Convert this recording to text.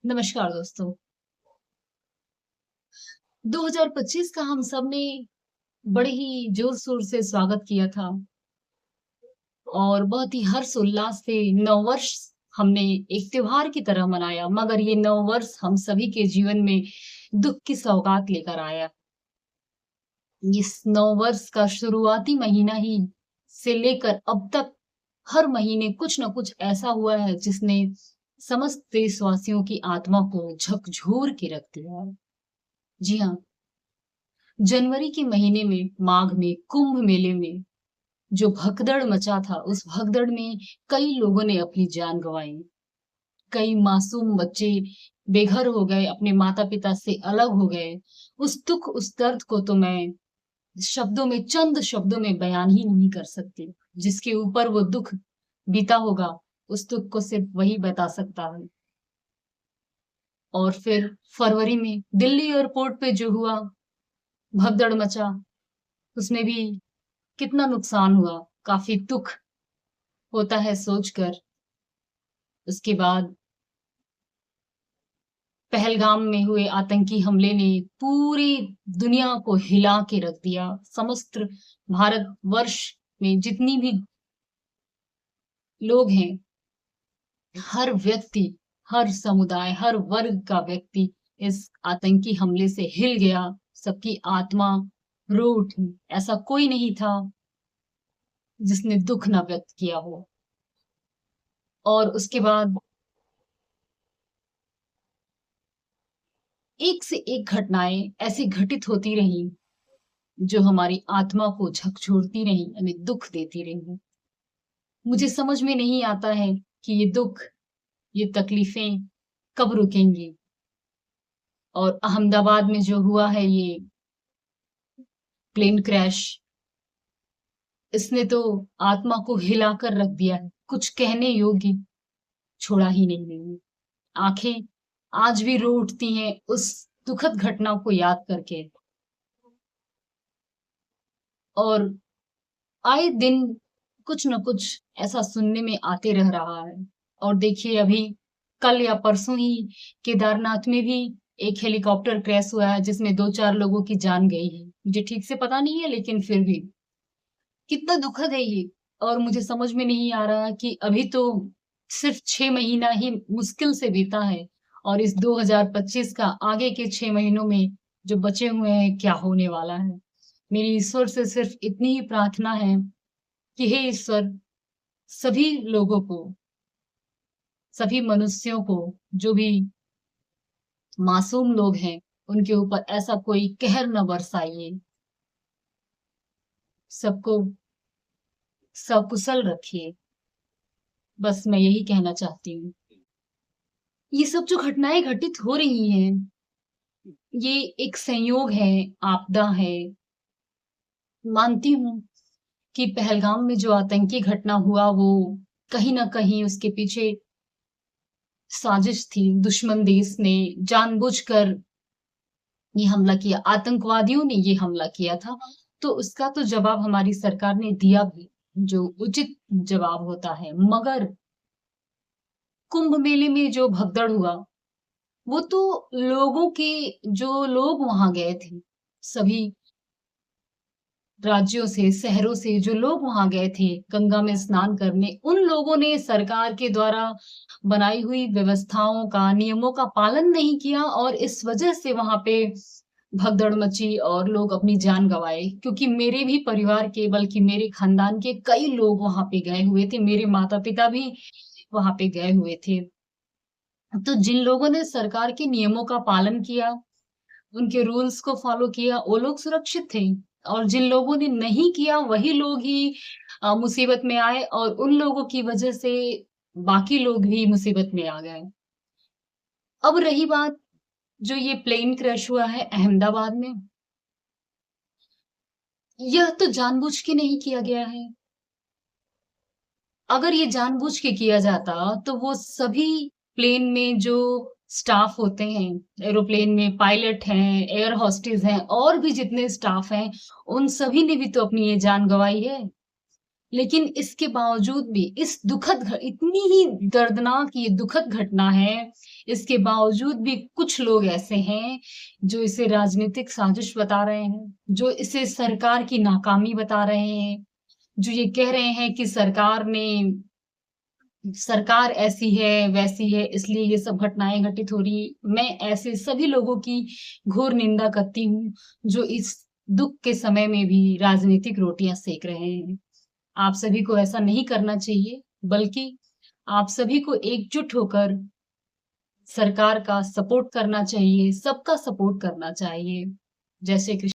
नमस्कार दोस्तों। 2025 का हम सब ने बड़े ही जोर-शोर से स्वागत किया था और बहुत ही हर्ष उल्लास से नववर्ष हमने एक त्योहार की तरह मनाया, मगर ये नववर्ष हम सभी के जीवन में दुःख की सौगात लेकर आया। इस नववर्ष का शुरुआती महीना ही से लेकर अब तक हर महीने कुछ न कुछ ऐसा हुआ है जिसने समस्त देशवासियों की आत्मा को झकझोर के रख दिया है। जी हाँ, जनवरी के महीने में, माघ में, कुंभ मेले में जो भगदड़ मचा था, उस भगदड़ में कई लोगों ने अपनी जान गँवाई। कई मासूम बच्चे बेघर हो गए, अपने माता-पिता से अलग हो गए। उस दुःख, उस दर्द को तो मैं शब्दों में चंद शब्दों में बयान ही नहीं कर सकती। जिसके ऊपर वो दुःख बीता होगा, उस दुःख को सिर्फ़ वही बता सकता है। और फिर फरवरी में दिल्ली एयरपोर्ट पे जो हुआ, भगदड़ मचा, उसमें भी कितना नुकसान हुआ, काफ़ी दुःख होता है सोचकर। उसके बाद पहलगाम में हुए आतंकी हमले ने पूरी दुनिया को हिला के रख दिया। समस्त भारतवर्ष में जितनी भी लोग हैं, हर व्यक्ति, हर समुदाय, हर वर्ग का व्यक्ति इस आतंकी हमले से हिल गया। सबकी आत्मा रो उठी। ऐसा कोई नहीं था जिसने दुःख ना व्यक्त किया हो। और उसके बाद एक से एक घटनाएँ ऐसी घटित होती रहीं, जो हमारी आत्मा को झकझोरती रहीं, हमें दुःख देती रहीं। मुझे समझ में नहीं आता है कि ये दुःख, ये तकलीफ़ें कब रुकेंगी। और अहमदाबाद में जो हुआ है ये प्लेन क्रैश, इसने तो आत्मा को हिलाकर रख दिया है। कुछ कहने योग्य छोड़ा ही नहीं है। आँखें आज भी रो उठती हैं उस दुखद घटना को याद करके। और आए दिन कुछ न कुछ ऐसा सुनने में आते रह रहा है। और देखिए अभी कल या परसों ही केदारनाथ में भी एक हेलीकॉप्टर क्रैश हुआ है जिसमें 2-4 लोगों की जान गई है। मुझे ठीक से पता नहीं है लेकिन फिर भी कितना दुखद है ये। और मुझे समझ में नहीं आ रहा कि अभी तो सिर्फ 6 महीना ही मुश्किल से बीता है और इस 2025 का आगे के 6 महीनों में जो बचे हुए हैं क्या होने वाला है। मेरी ईश्वर से सिर्फ इतनी ही प्रार्थना है कि हे ईश्वर, सभी लोगों को, सभी मनुष्यों को, जो भी मासूम लोग हैं, उनके ऊपर ऐसा कोई कहर न बरसाइए। सबको सकुशल रखिए। बस मैं यही कहना चाहती हूँ। ये सब जो घटनाएँ घटित हो रही हैं, ये एक संयोग है, आपदा है। मानती हूँ कि पहलगाम में जो आतंकी घटना हुआ, वो कहीं न कहीं उसके पीछे साजिश थी। दुश्मन देश ने जानबूझकर ये हमला किया, आतंकवादियों ने ये हमला किया था। तो उसका तो जवाब हमारी सरकार ने दिया भी, जो उचित जवाब होता है। मगर कुंभ मेले में जो भगदड़ हुआ, वो तो लोगों के जो लोग वहाँ गए थे, सभी राज्यों से, शहरों से जो लोग वहाँ गए थे गंगा में स्नान करने, उन लोगों ने सरकार के द्वारा बनाई हुई व्यवस्थाओं का, नियमों का पालन नहीं किया और इस वजह से वहाँ पे भगदड़ मची और लोग अपनी जान गँवाए। क्योंकि मेरे भी परिवार के बल्कि मेरे खानदान के कई लोग वहाँ पे गए हुए थे, मेरे माता-पिता भी वहाँ पे गए हुए थे। तो जिन लोगों ने सरकार के नियमों का पालन किया, उनके रूल्स को फ़ॉलो किया, वो लोग सुरक्षित थे और जिन लोगों ने नहीं किया, वही लोग ही मुसीबत में आए और उन लोगों की वजह से बाकी लोग भी मुसीबत में आ गए। अब रही बात जो ये प्लेन क्रैश हुआ है अहमदाबाद में, यह तो जानबूझ के नहीं किया गया है। अगर ये जानबूझ के किया जाता, तो वो सभी प्लेन में जो स्टाफ होते हैं, एरोप्लेन में पायलट हैं, एयर होस्टेस हैं और भी जितने स्टाफ हैं, उन सभी ने भी तो अपनी ये जान गँवाई है। लेकिन इसके बावजूद भी इस दुखद घ इतनी ही दर्दनाक ये दुखद घटना है, इसके बावजूद भी कुछ लोग ऐसे हैं, जो इसे राजनीतिक साजिश बता रहे हैं, जो इसे सरकार की नाकामी बता रहे हैं, जो ये कह रहे हैं कि सरकार ऐसी है, वैसी है, इसलिए ये सब घटनाएँ घटित हो रही हैं। मैं ऐसे सभी लोगों की घोर निंदा करती हूँ, जो इस दुःख के समय में भी राजनीतिक रोटियाँ सेक रहे हैं। आप सभी को ऐसा नहीं करना चाहिए, बल्कि आप सभी को एकजुट होकर सरकार का सपोर्ट करना चाहिए, सबका सपोर्ट करना चाहिए। जय श्री कृष्ण।